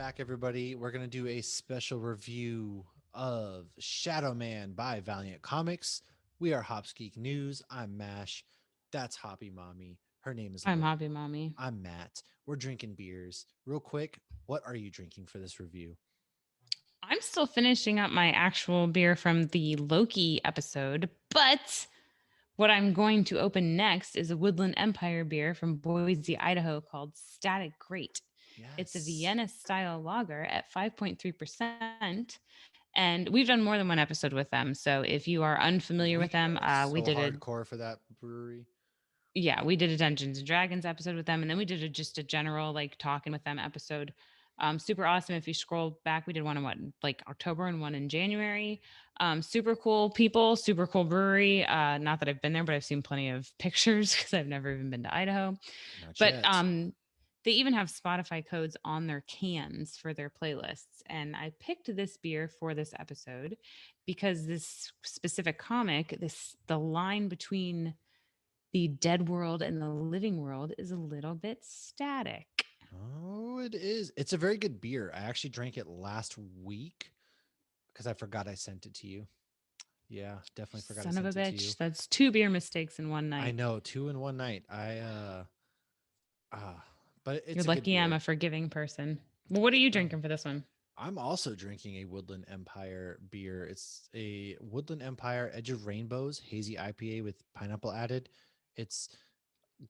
back, everybody. We're going to do a special review of Shadowman by Valiant Comics. We are Hops Geek News. I'm Mash. That's Hoppy Mommy. Her name is I'm Lo. Hobby Mommy. I'm Matt. We're drinking beers. Real quick, what are you drinking for this review? I'm still finishing up my actual beer from the Loki episode, but what I'm going to open next is a Woodland Empire beer from Boise, Idaho called Static Great. It's a Yes. Vienna style lager at 5.3%. And we've done more than one episode with them. So if you are unfamiliar with We them, are we so did a hardcore for that brewery. yeah, we did a Dungeons and Dragons episode with them, and then we did just a general like talking with them episode. Super awesome. If you scroll back, we did one in what like October and one in January. Super cool people, super cool brewery. Not that I've been there, but I've seen plenty of pictures because I've never even been to Idaho. Not But yet. they even have Spotify codes on their cans for their playlists. And I picked this beer for this episode because this specific comic, this the line between the dead world and the living world is a little bit static. Oh, it is. It's a very good beer. I actually drank it last week because I forgot I sent it to you. Yeah, definitely forgot I Son of a sent it to you. bitch. That's two beer mistakes in one I night. know, two in one night. Ah, but You're it's a good lucky I'm beer. a forgiving person. Well, what are you No, drinking for this one? I'm also drinking a Woodland Empire beer. It's a Woodland Empire Edge of Rainbows hazy IPA with pineapple added. It's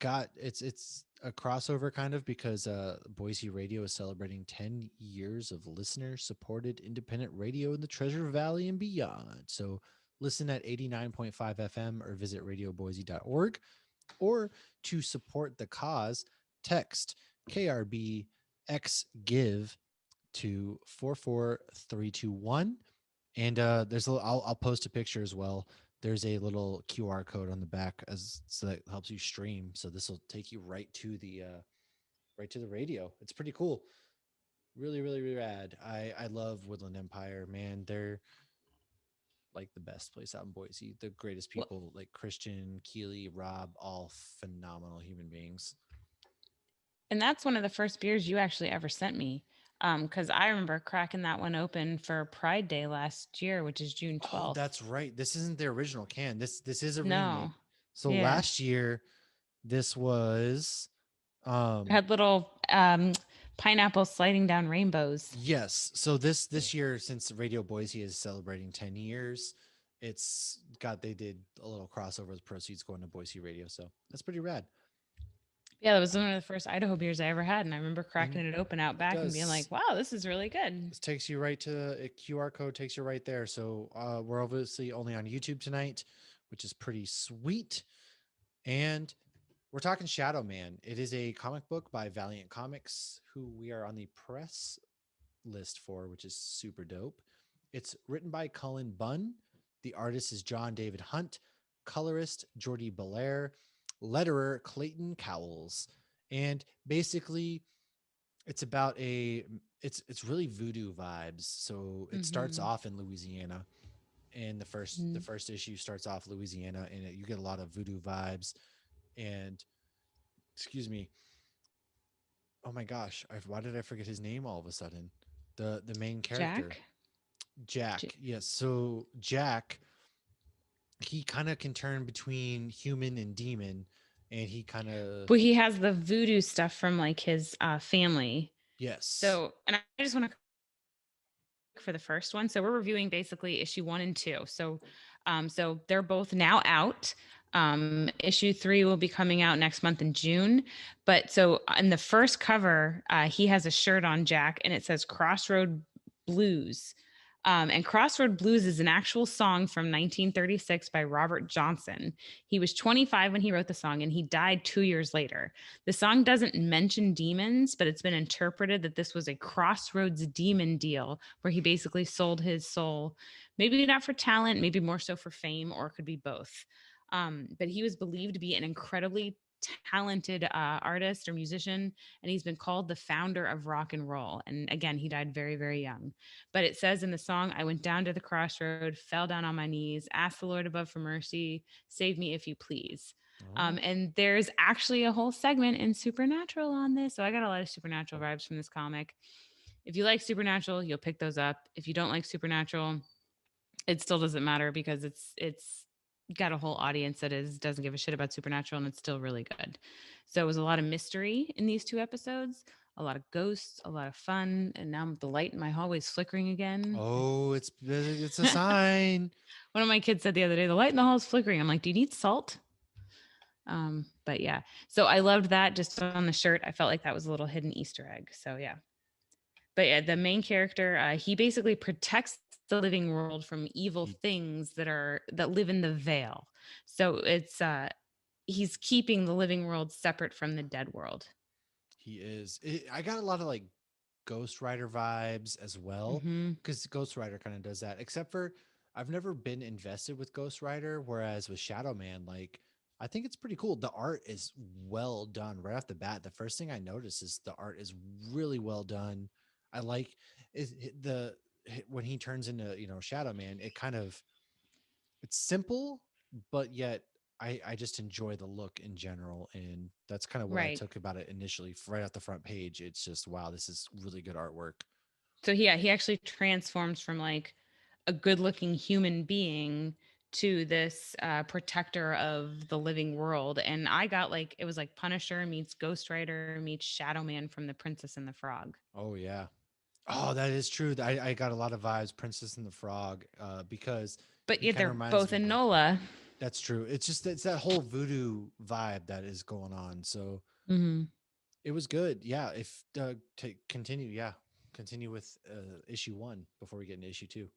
it's a crossover kind of because Boise Radio is celebrating 10 years of listener supported independent radio in the Treasure Valley and beyond. So listen at 89.5 FM or visit radioboise.org, or to support the cause, text KRBX give to 44321. And there's I'll post a picture as well. There's a little QR code on the back as so that helps you stream. So this will take you right to the radio. It's pretty cool. Really, really, really rad. I love Woodland Empire, man. They're like the best place out in Boise. The greatest Well, people like Christian, Keely, Rob, all phenomenal human beings. and that's one of the first beers you actually ever sent me. Because I remember cracking that one open for Pride Day last year, which is June Oh, 12th. that's right. This isn't the original can. This is a remake. No. So Yeah. last year this was It um had little pineapple sliding down rainbows. yes. So this year, since Radio Boise is celebrating 10 years, it's got they did a little crossover with proceeds going to Boise Radio. So that's pretty rad. Yeah, that was one of the first Idaho beers I ever had. And I remember And cracking it open out it back and being does. like, wow, this is really good. This takes you right to a QR code, takes you right there. So we're obviously only on YouTube tonight, which is pretty sweet. And we're talking Shadow Man. It is a comic book by Valiant Comics, who we are on the press list for, which is super dope. It's written by Cullen Bunn. The artist is John David Hunt, colorist Jordi Belair, letterer Clayton Cowles. And basically, it's about a it's really voodoo vibes. So it starts Mm-hmm. off in Louisiana, and the first issue starts off Louisiana, and you get a lot of voodoo vibes. And excuse me, oh my gosh, why did I forget his name all of a sudden? The main character, Jack? Jack. Yes, so Jack, he kind of can turn between human and demon, and he kind of But he has the voodoo stuff from like his family. yes, So, and I just want to for the first one. So we're reviewing basically issue 1 and 2. So they're both now out. Issue 3 will be coming out next month in June. But so in the first cover, he has a shirt on, Jack, and it says Crossroad Blues. And Crossroad Blues is an actual song from 1936 by Robert Johnson. He was 25 when he wrote the song, and he died 2 years later. The song doesn't mention demons, but it's been interpreted that this was a Crossroads demon deal where he basically sold his soul, maybe not for talent, maybe more so for fame, or it could be both. But he was believed to be an incredibly talented artist or musician, and he's been called the founder of rock and roll. And again, he died very, very young. But it says in the song, I went down to the crossroad, fell down on my knees, asked the Lord above for mercy, save me if you please. oh, And there's actually a whole segment in Supernatural on this. So I got a lot of Supernatural vibes from this comic. If you like Supernatural, you'll pick those up. If you don't like Supernatural, it still doesn't matter because it's got a whole audience that is doesn't give a shit about Supernatural, and it's still really good. So it was a lot of mystery in these 2 episodes, a lot of ghosts, a lot of fun, and now the light in my hallway is flickering again. Oh, it's a sign. One of my kids said the other day, the light in the hall is flickering. I'm like, do you need salt? But yeah, so I loved that just on the shirt. I felt like that was a little hidden Easter egg. So yeah, but yeah, the main character, he basically protects the living world from evil He things that live in the veil. So he's keeping the living world separate from the dead world. he is. I got a lot of like Ghost Rider vibes as well, Mm-hmm. because Ghost Rider kind of does that. Except for I've never been invested with Ghost Rider, whereas with Shadow Man, like I think it's pretty cool. The art is well done right off the bat. The first thing I notice is the art is really well done. I like is when he turns into Shadow Man. It kind of it's simple, but yet I just enjoy the look in general, and that's kind of what I Right. took about it initially. Right off the front page, it's just wow, this is really good artwork. So yeah, he actually transforms from like a good-looking human being to this protector of the living world. And I got like it was like Punisher meets Ghost Rider meets Shadow Man from The Princess and the Frog. Oh yeah. Oh, that is true. I got a lot of vibes, Princess and the Frog, because But he yeah, kind of they're reminds both me in of. NOLA. That's true. It's that whole voodoo vibe that is going on. So Mm-hmm. it was good. Yeah. If to continue, yeah, continue with issue one before we get into issue two.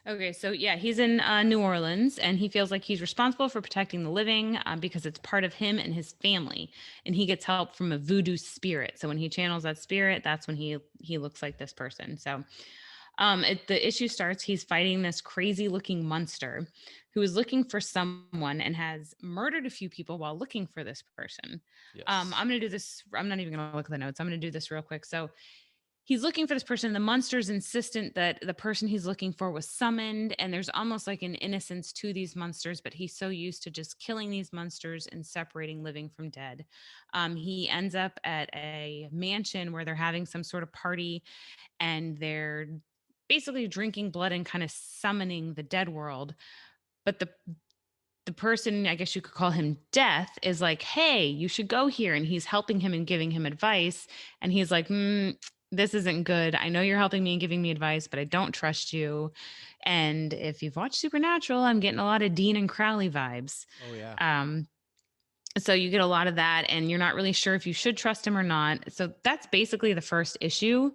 Okay, so yeah, he's in New Orleans, and he feels like he's responsible for protecting the living because it's part of him and his family, and he gets help from a voodoo spirit. So when he channels that spirit, that's when he looks like this person. So the issue starts. He's fighting this crazy looking monster who is looking for someone and has murdered a few people while looking for this person. Yes. I'm gonna do this. I'm not even gonna look at the notes. I'm gonna do this real quick. So he's looking for this person. The monster's insistent that the person he's looking for was summoned, and there's almost like an innocence to these monsters, but he's so used to just killing these monsters and separating living from dead. He ends up at a mansion where they're having some sort of party, and they're basically drinking blood and kind of summoning the dead world. But the person, I guess you could call him Death, is like, hey, you should go here. And he's helping him and giving him advice. And he's like, this isn't good. I know you're helping me and giving me advice, but I don't trust you. And if you've watched Supernatural, I'm getting a lot of Dean and Crowley vibes. Oh yeah. Um, so you get a lot of that, and you're not really sure if you should trust him or not. So that's basically the first issue.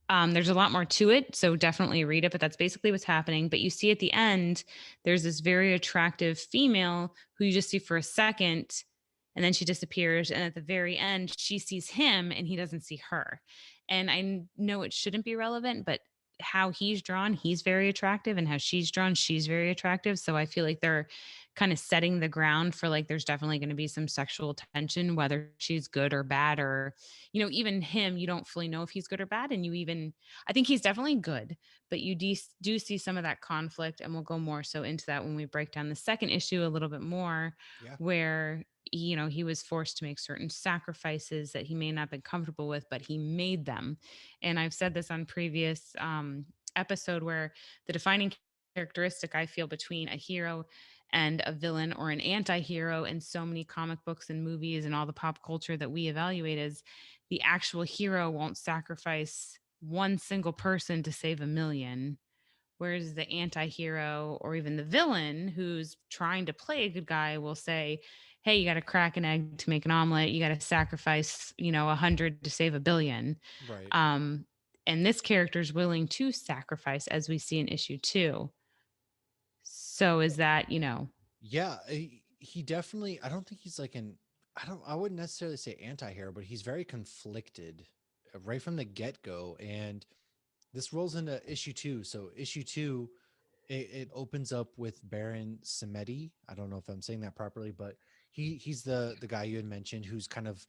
There's a lot more to it, so definitely read it, but that's basically what's happening. But you see at the end, there's this very attractive female who you just see for a second, and then she disappears. And at the very end, she sees him and he doesn't see her. And I know it shouldn't be relevant, but how he's drawn, he's very attractive, and how she's drawn, she's very attractive. So I feel like they're kind of setting the ground for like there's definitely going to be some sexual tension, whether she's good or bad, or even him, you don't fully know if he's good or bad. And I think he's definitely good, but you do see some of that conflict, and we'll go more so into that when we break down the second issue a little bit more, Yeah. where he was forced to make certain sacrifices that he may not have been comfortable with, but he made them. And I've said this on previous episode, where the defining characteristic I feel between a hero and a villain or an anti-hero in so many comic books and movies and all the pop culture that we evaluate is the actual hero won't sacrifice one single person to save a million, whereas the anti-hero or even the villain who's trying to play a good guy will say, hey, you got to crack an egg to make an omelet, you got to sacrifice 100 to save a billion. Right. um, and this character is willing to sacrifice, as we see in issue 2. So is that Yeah, he definitely. I don't think he's like an. I don't. I wouldn't necessarily say anti-hero, but he's very conflicted right from the get-go. And this rolls into issue two. So issue two, it opens up with Baron Samedi. I don't know if I'm saying that properly, but he's the guy you had mentioned, who's kind of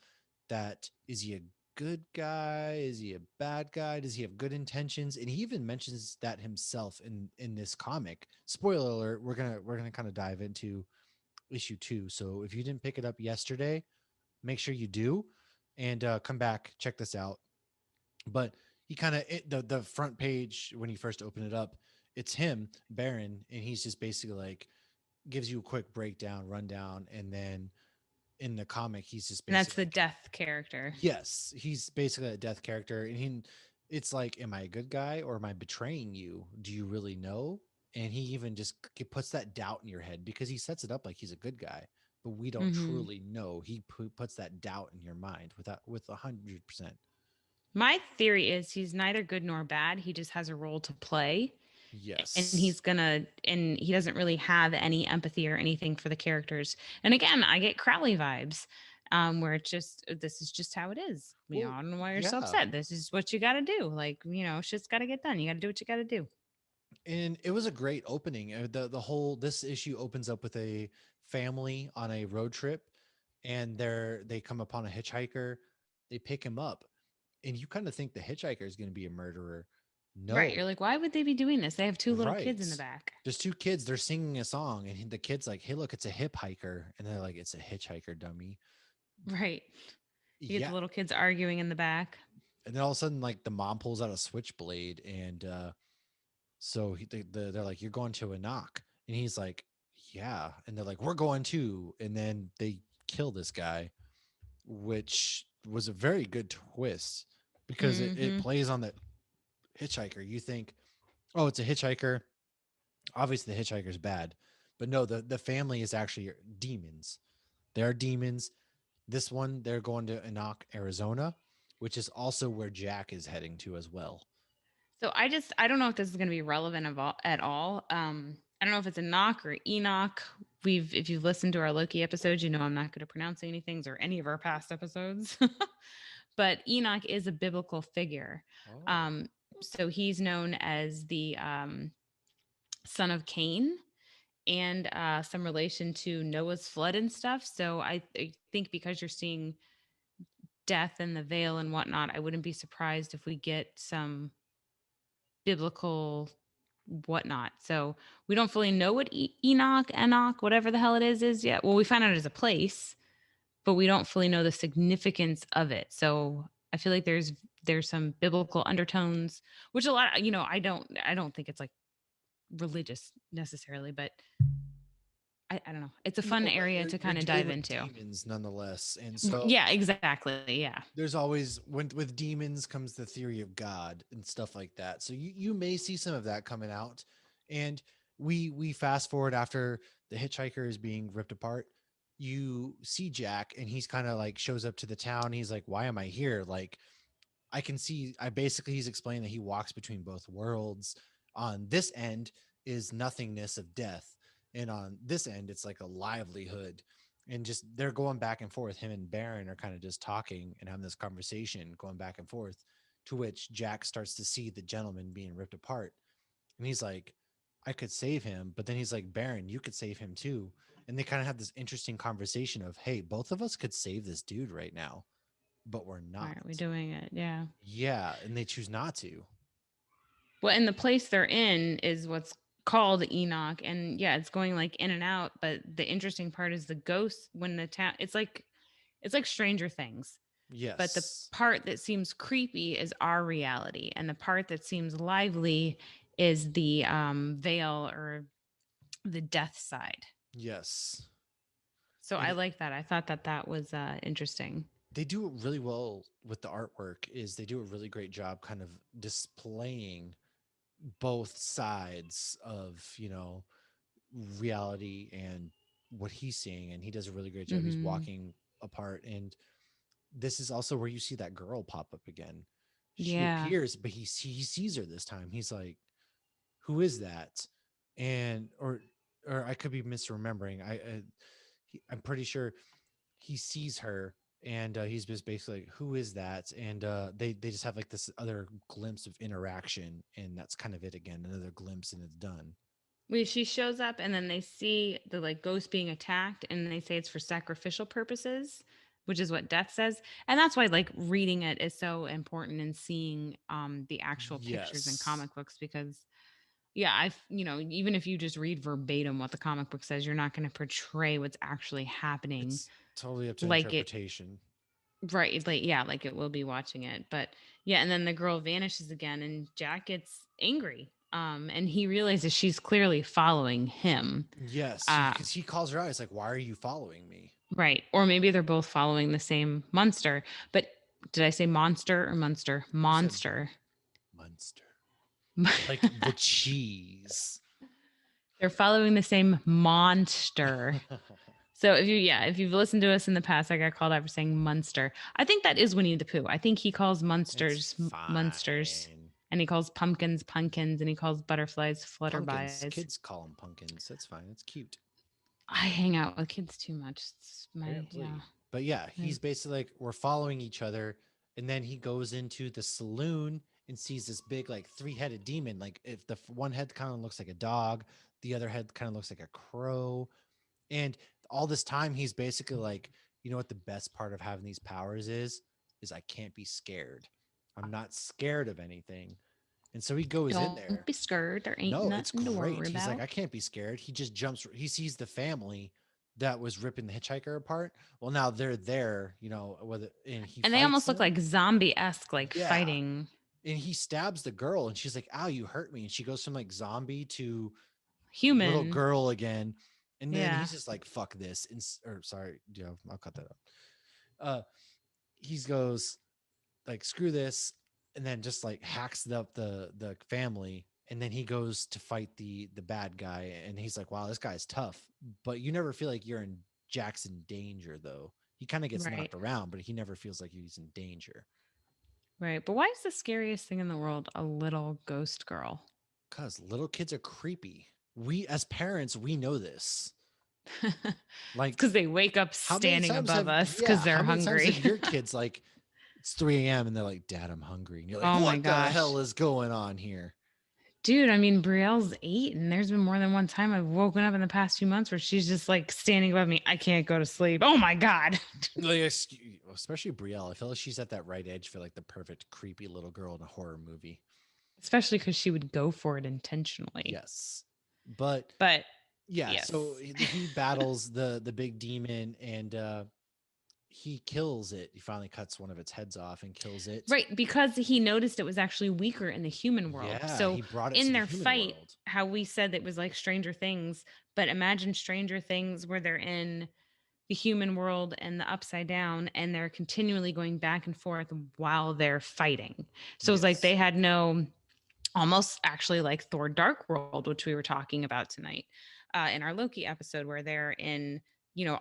that. Is he a good guy? Is he a bad guy? Does he have good intentions? And he even mentions that himself in this comic. Spoiler alert: we're gonna kind of dive into issue two. So if you didn't pick it up yesterday, make sure you do, and come back check this out. But he kind of the front page when you first open it up, it's him, Baron, and he's just basically like gives you a quick breakdown, rundown, and then in the comic, he's just And that's basically the like, death character. yes, he's basically a death character, and it's like, am I a good guy or am I betraying you? Do you really know? And he even just puts that doubt in your head because he sets it up like he's a good guy, but we don't Hmm. truly know. He puts that doubt in your mind with 100%. My theory is he's neither good nor bad. He just has a role to play. And Yes. he doesn't really have any empathy or anything for the characters. And again, I get Crowley vibes, where it's just, this is just how it is. Well, I don't know why you're so yeah. upset. This is what you got to do. Like, shit's got to get done. You got to do what you got to do. And it was a great opening. The whole this issue opens up with a family on a road trip, and they come upon a hitchhiker. They pick him up, and you kind of think the hitchhiker is going to be a murderer. Right. No, You're like, why would they be doing this? They have two little kids right. in the back. There's two kids. They're singing a song, and the kid's like, "Hey, look, it's a hip hiker," and they're like, "It's a hitchhiker, dummy." Right. You get Yeah, the little kids arguing in the back. and then all of a sudden, like the mom pulls out a switchblade, and so they're like, "You're going to a knock," and he's like, "Yeah," and they're like, "We're going to," and then they kill this guy, which was a very good twist because it Hmm. plays on the hitchhiker. You think, oh, it's a hitchhiker. Obviously, the hitchhiker's bad, but no, the family is actually demons. They're demons. This one, they're going to Enoch, Arizona, which is also where Jack is heading to as well. So I don't know if this is going to be relevant at all. I don't know if it's Enoch or Enoch. If you've listened to our Loki episodes, you know I'm not good at pronouncing any things or any of our past episodes. But Enoch is a biblical figure. Oh, Um, so he's known as the son of Cain, and some relation to Noah's flood and stuff. So I think because you're seeing death and the veil and whatnot, I wouldn't be surprised if we get some biblical whatnot. So we don't fully know what Enoch, whatever the hell it is yet. Well, we find out it's a place, but we don't fully know the significance of it. So I feel like there's some biblical undertones, which a lot, I don't think it's like religious necessarily, but I don't know. It's a fun no, but area you're to you're kind of dealing dive with into. demons nonetheless, and so Yeah, exactly. Yeah. there's always with demons comes the theory of God and stuff like that. So you may see some of that coming out, and we fast forward after the hitchhiker is being ripped apart. You see Jack, and he's kind of like shows up to the town. He's like, "Why am I here?" Like I can see. I basically he's explaining that he walks between both worlds. On this end is nothingness of death, and on this end it's like a livelihood, and just they're going back and forth. Him and Baron are kind of just talking and having this conversation, going back and forth. To which Jack starts to see the gentleman being ripped apart, and he's like, "I could save him," but then he's like, "Baron, you could save him too." And they kind of have this interesting conversation of, "Hey, both of us could save this dude right now, but we're Why aren't we not." doing it? Yeah. Yeah, and they choose not to. Well, and the place they're in is what's called Enoch, and yeah, it's going like in and out. But the interesting part is the ghosts when the town. It's like Stranger Things, but the Yes. part that seems creepy is our reality, and the part that seems lively is the veil or the death side. Yes. So And I like that. I thought that was interesting. they do it really well with the artwork is they do a really great job kind of displaying both sides of, reality and what he's seeing, and he does a really great job. He's Hmm. walking apart, and this is also where you see that girl pop up again. She Yeah. appears, but he sees her this time. He's like, "Who is that?" And or I could be misremembering. I'm pretty sure he sees her, and he's just basically like, "Who is that?" And they just have like this other glimpse of interaction, and that's kind of it again. Another glimpse, and it's done. She shows up and then they see the like ghost being attacked and they say it's for sacrificial purposes, which is what death says. And that's why like reading it is so important and seeing the actual pictures in Yes, comic books because yeah, even if you just read verbatim what the comic book says, you're not going to portray what's actually happening it's totally up to like it interpretation. Right, like yeah, like it will be watching it. But yeah, and then the girl vanishes again and Jack gets angry. And he realizes she's clearly following him. Yes, Uh because he calls her out. He's like, "Why are you following me?" right. Or maybe they're both following the same monster. But did I say monster or monster? You said Monster. Munster, like the cheese. They're following the same monster. So if you've listened to us in the past, I got called out for saying Munster. I think that is Winnie the Pooh. I think he calls It's Munsters Munsters, fine. and he calls pumpkins pumpkins, and he calls butterflies Pumpkins. flutterbys. Kids call them pumpkins. That's fine. It's cute. I hang out with kids too much. It's my yeah. Apparently. But yeah, my- he's basically like, we're following each other. And then he goes into the saloon and sees this big, like, three-headed demon. Like, if the one head kind of looks like a dog, the other head kind of looks like a crow. And all this time, he's basically like, you know what the best part of having these powers is I can't be scared. I'm not scared of anything. And so he goes in Don't there. be scared. There ain't No, it's nothing to great. worry He's like, about. I can't be scared. He just jumps. He sees the family that was ripping the hitchhiker apart. Well, now they're there, whether and he And they fights almost look them. like zombie esque, like Yeah, fighting and he stabs the girl, and she's like, "Ow, you hurt me!" And she goes from like zombie to little human. girl again. And then Yeah. he's just like, "Fuck this!" And or sorry, I'll cut that up. Uh, he goes, like, screw this, and then just like hacks up the family, and then he goes to fight the bad guy, and he's like, wow, this guy's tough, but you never feel like you're in Jackson danger, though. He kind of gets Right. knocked around, but he never feels like he's in danger. Right. But why is the scariest thing in the world a little ghost girl? Because little kids are creepy. We as parents, we know this. It's Like, because they wake up how many standing times above have us yeah because how they're many times have hungry. your kids, like, it's 3 a.m and they're like, dad, I'm hungry, and you're like, Oh my what the gosh. hell is going on here? Dude, I mean, Brielle's 8, and there's been more than one time I've woken up in the past few months where she's just like standing above me. I can't go to sleep. Oh my God. Like, especially Brielle. I feel like she's at that right edge for like the perfect creepy little girl in a horror movie. Especially because she would go for it intentionally. Yes. But But yeah, so yes. he battles the big demon, and he kills it. He finally cuts one of its heads off and kills it. Right, because he noticed it was actually weaker in the human world. Yeah, So he brought it to in the their human fight, world. how we said it was like Stranger Things, but imagine Stranger Things where they're in the human world and the upside down and they're continually going back and forth while they're fighting. So it's like they Yes. had no almost actually like Thor Dark World, which we were talking about tonight in our Loki episode, where they're in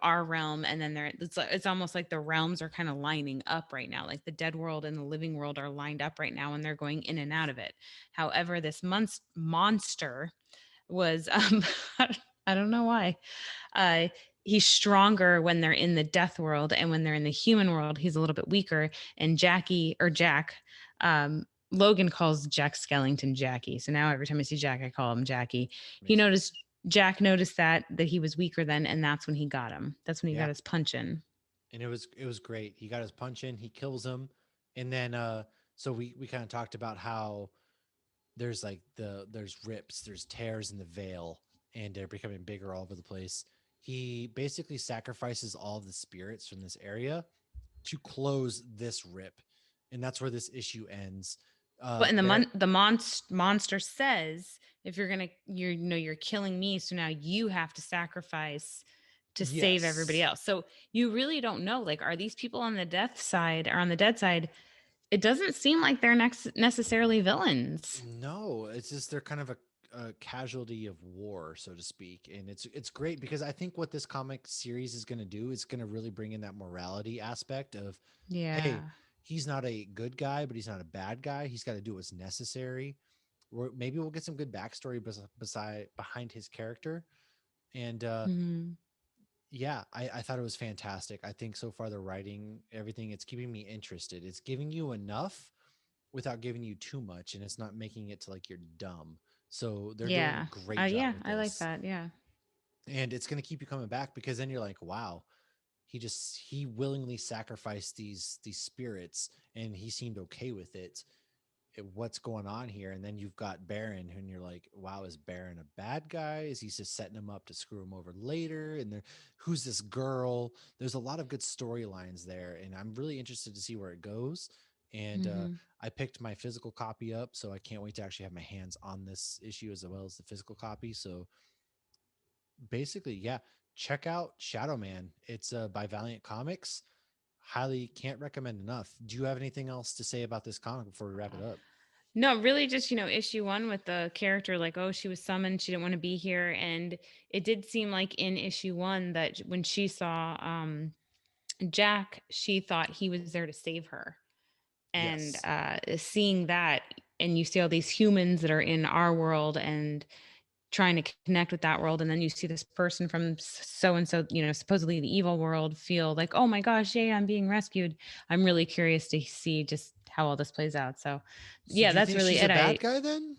our realm, and then it's almost like the realms are kind of lining up right now, like the dead world and the living world are lined up right now, and they're going in and out of it. However, this monster was I don't know why. Uh, he's stronger when they're in the death world, and when they're in the human world, he's a little bit weaker. And Jack, Logan calls Jack Skellington Jackie. So now every time I see Jack, I call him Jackie. He Makes noticed sense. Jack noticed that he was weaker then, and that's when he got him. That's when he got Yeah. his punch in. And it was great. He got his punch in, he kills him, and then so we kind of talked about how there's like there's rips, there's tears in the veil, and they're becoming bigger all over the place. He basically sacrifices all of the spirits from this area to close this rip, and that's where this issue ends. Well, and There, the monster says, if you're killing me, so now you have to sacrifice to save everybody yes, else. So you really don't know, like, are these people on the death side or on the dead side? It doesn't seem like they're necessarily villains. no, it's just they're kind of a casualty of war, so to speak, and it's great because I think what this comic series is going to do is going to really bring in that morality aspect of, hey, Yeah. he's not a good guy, but he's not a bad guy. He's got to do what's necessary. Or maybe we'll get some good backstory beside behind his character. And Mhm. yeah, I thought it was fantastic. I think so far the writing, everything, it's keeping me interested. It's giving you enough without giving you too much, and it's not making it to like you're dumb. So they're doing Yeah. a great job Yeah, with I like this. that. Yeah. And it's going to keep you coming back because then you're like, wow, he willingly sacrificed these spirits, and he seemed okay with it. what's going on here? And then you've got Baron, and you're like, wow, is Baron a bad guy? Is he just setting him up to screw him over later? And there, who's this girl? There's a lot of good storylines there, and I'm really interested to see where it goes. And Mm-hmm. I picked my physical copy up, so I can't wait to actually have my hands on this issue as well as the physical copy. So basically, yeah, check out Shadow Man. It's by Valiant Comics. Highly can't recommend enough. Do you have anything else to say about this comic before we wrap it up? No, really just, issue one with the character, like, oh, she was summoned, she didn't want to be here. And it did seem like in issue one that when she saw Jack, she thought he was there to save her. And Yes. seeing that, and you see all these humans that are in our world and trying to connect with that world, and then you see this person from so and so, supposedly the evil world, feel like, oh my gosh, yay, I'm being rescued. I'm really curious to see just how all this plays out. So So yeah, do you that's think really she's a it. bad guy then?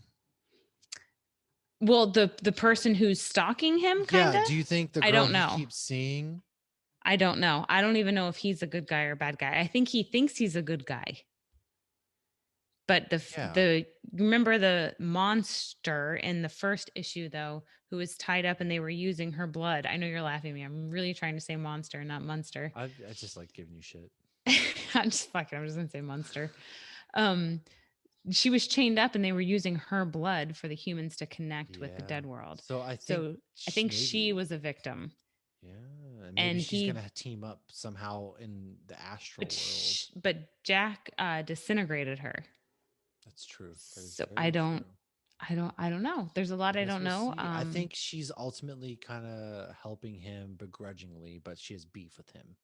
Well, the person who's stalking him, kind Yeah. of. Do you think the I girl don't he know. keeps seeing? I don't know. I don't even know if he's a good guy or a bad guy. I think he thinks he's a good guy. But Yeah. remember the monster in the first issue though, who was tied up and they were using her blood. I know you're laughing at me. I'm really trying to say monster, not monster. I just like giving you shit. I'm just fucking. I'm just gonna say monster. Um, she was chained up and they were using her blood for the humans to connect with the Yeah. dead world. So I think So I think she maybe. was a victim, Yeah. And maybe and she's he, gonna team up somehow in the astral but world. Jack disintegrated her. That's true. That is So very true. I don't know. There's a lot I I guess don't we'll know. see. I think she's ultimately kind of helping him begrudgingly, but she has beef with him.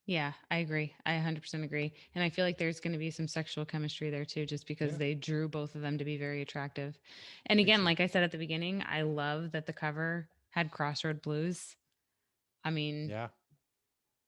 Yeah, I agree. I 100% agree. And I feel like there's going to be some sexual chemistry there too, just because Yeah, they drew both of them to be very attractive. I And think again, so. like I said at the beginning, I love that the cover had Crossroad Blues. I mean, Yeah,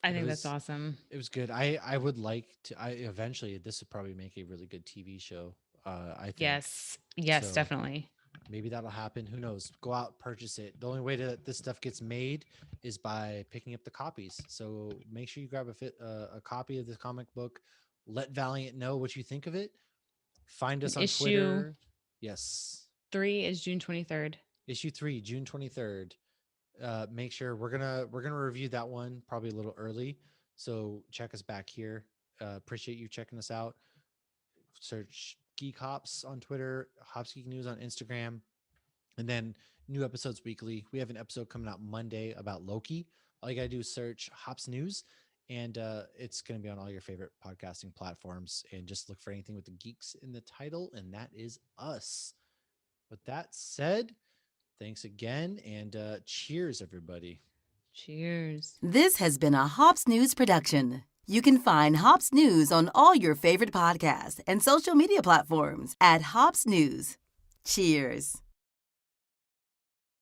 I it think that's was awesome. it was good. I would like to. I eventually this would probably make a really good TV show. I think Yes. Yes, so. definitely. Maybe that'll happen. Who knows? Go out, purchase it. The only way that this stuff gets made is by picking up the copies. So make sure you grab a copy of this comic book. Let Valiant know what you think of it. Find us on Issue Twitter. Yes, 3 is June 23rd. issue 3, June 23rd. Make sure we're gonna review that one probably a little early. So check us back here. Appreciate you checking us out. Search Geek Hops on Twitter, Hops Geek News on Instagram, and then new episodes weekly. We have an episode coming out Monday about Loki. All you gotta do is search Hops News, and it's gonna be on all your favorite podcasting platforms. And just look for anything with the geeks in the title, and that is us. With that said, thanks again, and cheers, everybody. Cheers. This has been a Hops News production. You can find Hops News on all your favorite podcasts and social media platforms at Hops News. Cheers.